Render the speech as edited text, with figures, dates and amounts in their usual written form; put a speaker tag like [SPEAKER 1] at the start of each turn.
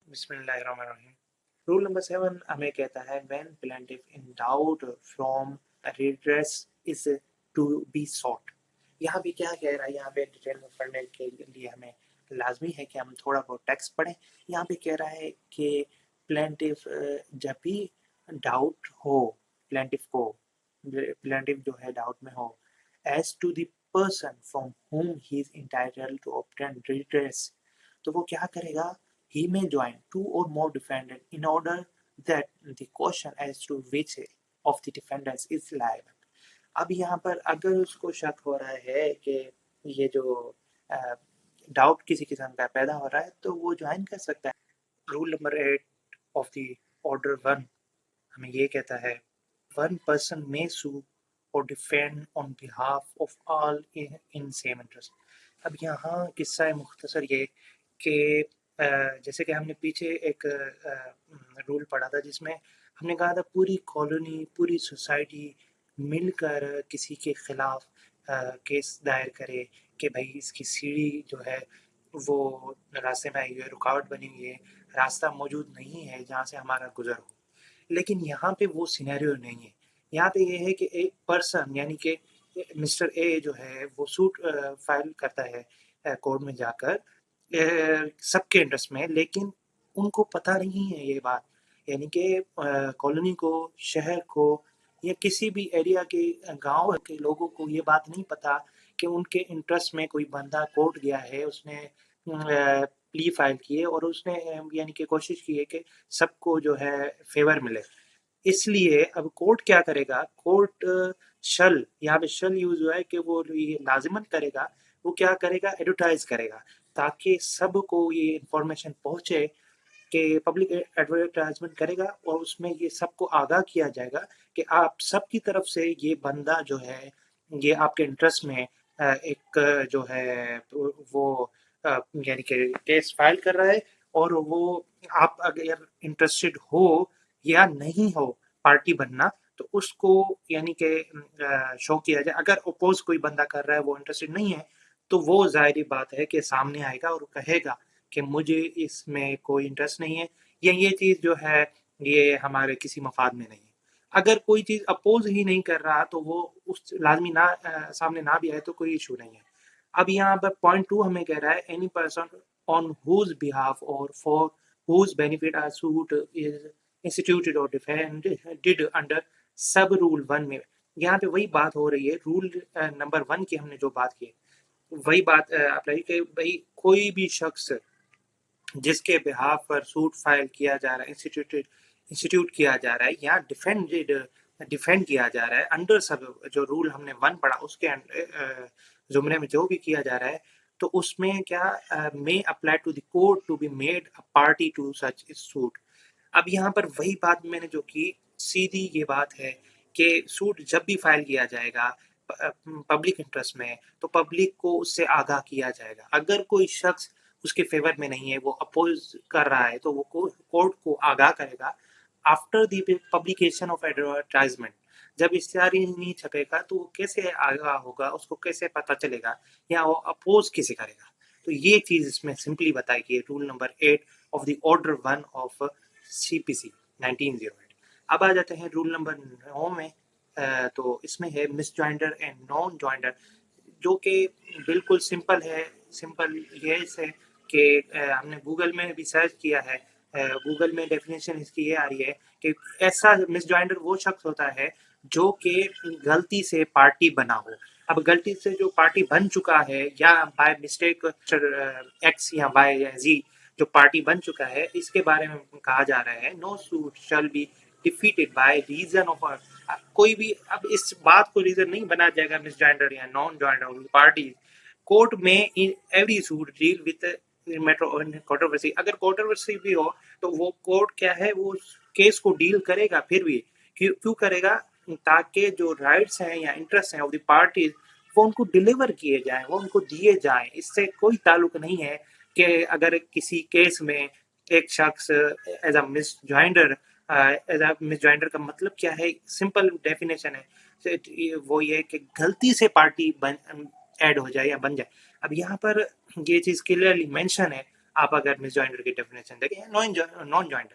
[SPEAKER 1] बिस्मिल्लाहिर्रहमानिर्रहीम। Rule number 7 हमें कहता है when plaintiff in doubt from redress is to be sought. यहाँ भी क्या कह रहा है, यहाँ पे डिटेल में पढ़ने के लिए हमें लाजमी है कि हम थोड़ा बहुत टेक्स्ट पढ़ें। यहाँ पे कह रहा है कि प्लेंटिफ जब भी डाउट हो, प्लेंटिफ को प्लेंटिफ जो है डाउट में हो as to the person from whom he is entitled to obtain redress, तो वो क्या करेगा, he may join two or more defendants in order that the question as to which of the defendants is liable। अब यहाँ पर अगर उसको शक हो रहा है कि ये जो डाउट किसी किस्म का पैदा हो रहा है तो वो ज्वाइन कर सकता है। Rule number 8 of the order 1 हमें ये कहता है वन पर्सन मे सू और defend on behalf of all in same interest. अब यहाँ किस्सा मुख्तसर ये कि जैसे कि हमने पीछे एक रूल पढ़ा था जिसमें हमने कहा था पूरी कॉलोनी, पूरी सोसाइटी मिलकर किसी के खिलाफ केस दायर करे कि भाई इसकी सीढ़ी जो है वो रास्ते में आई हुई है, रुकावट बनी हुई है, रास्ता मौजूद नहीं है जहाँ से हमारा गुजर हो। लेकिन यहाँ पे वो सिनेरियो नहीं है। यहाँ पे ये है कि एक पर्सन यानी कि मिस्टर ए जो है वो सूट फाइल करता है कोर्ट में जाकर सबके इंटरेस्ट में, लेकिन उनको पता नहीं है ये बात, यानी कि कॉलोनी को, शहर को या किसी भी एरिया के गांव के लोगों को ये बात नहीं पता कि उनके इंटरेस्ट में कोई बंदा कोर्ट गया है, उसने प्ली फाइल की है और उसने यानी कि कोशिश की है कि सबको जो है फेवर मिले। इसलिए अब कोर्ट क्या करेगा, कोर्ट शल, यहाँ पे शल यूज हुआ है कि वो ये लाजिमन करेगा, वो क्या करेगा, एडवर्टाइज करेगा ताकि सबको ये इंफॉर्मेशन पहुंचे कि पब्लिक एडवर्टाइजमेंट करेगा और उसमें ये सबको आगाह किया जाएगा कि आप सबकी तरफ से ये बंदा जो है ये आपके इंटरेस्ट में एक जो है वो यानी कि केस फाइल कर रहा है और वो आप अगर इंटरेस्टेड हो या नहीं हो पार्टी बनना तो उसको यानी कि शो किया जाए। अगर अपोज कोई बंदा कर रहा है वो इंटरेस्टेड नहीं है तो वो जाहिर बात है कि सामने आएगा और कहेगा कि मुझे इसमें कोई इंटरेस्ट नहीं है या ये चीज़ जो है ये हमारे किसी मफाद में नहीं है। अगर कोई चीज़ अपोज ही नहीं कर रहा तो वो उस लाजमी ना सामने ना भी आए तो कोई इशू नहीं है। अब यहाँ पर पॉइंट 2 हमें कह रहा है any person on whose behalf or for whose benefit are suit is instituted or defended under sub rule 1 में। यहाँ पे वही बात हो रही है, रूल नंबर 1 की हमने जो बात की वही बात अप्लाई कि भाई कोई भी शख्स जिसके बिहाफ पर सूट फाइल किया जा रहा है, इंस्टीट्यूट किया जा रहा है या डिफेंड किया जा रहा है अंडर सब जो रूल हमने 1 पढ़ा उसके जुमरे में जो भी किया जा रहा है तो उसमें क्या may apply to the court to be made a party to such suit. अब यहाँ पर वही बात मैंने जो की, सीधी ये बात है कि सूट जब भी फाइल किया जाएगा पब्लिक इंटरेस्ट में तो पब्लिक को उससे आगाह किया जाएगा। अगर कोई शख्स उसके फेवर में नहीं है, वो अपोज कर रहा है तो वो कोर्ट को आगाह करेगा after the publication of advertisement. जब इश्तिहार ही नहीं छपेगा तो वो कैसे आगाह होगा, उसको कैसे पता चलेगा या वो अपोज कैसे करेगा। तो ये चीज इसमें सिंपली बताई गई rule number 8 of the order 1 of CPC 1908। अब आ जाते हैं रूल नंबर 9 में। तो इसमें है miss joinder and non joinder, जो कि बिल्कुल सिंपल है। सिंपल ये है कि हमने गूगल में भी सर्च किया है, गूगल में डेफिनेशन इसकी ये आ रही है कि ऐसा मिस जॉइंडर वो शख्स होता है जो कि गलती से पार्टी बना हो। अब गलती से जो पार्टी बन चुका है या बाय मिस्टेक एक्स या वाई या जी जो पार्टी बन चुका है इसके बारे में कहा जा रहा है no suit shall be defeated by reason of कोई भी। अब इस बात को रीजन नहीं बना जाएगा मिस जॉइंडर या नॉन जॉइंडर पार्टी कोर्ट में in every suit deal with metro controversy. अगर कंट्रोवर्सी भी हो तो वो कोर्ट क्या है वो केस को डील करेगा, फिर भी क्यों करेगा, ताकि जो राइट्स हैं या इंटरेस्ट हैं ऑफ द पार्टीज वो उनको डिलीवर किए जाएं, वो उनको दिए जाएं। इससे कोई ताल्लुक नहीं है कि अगर किसी केस में एक शख्स as a misjoinder, as a misjoinder का मतलब क्या है, सिंपल डेफिनेशन है वो ये कि गलती से पार्टी बन ऐड हो जाए या बन जाए। अब यहाँ पर ये चीज क्लियरली मेंशन है आप अगर मिसजॉइंटर की डेफिनेशन देखें, नॉन जॉइंटर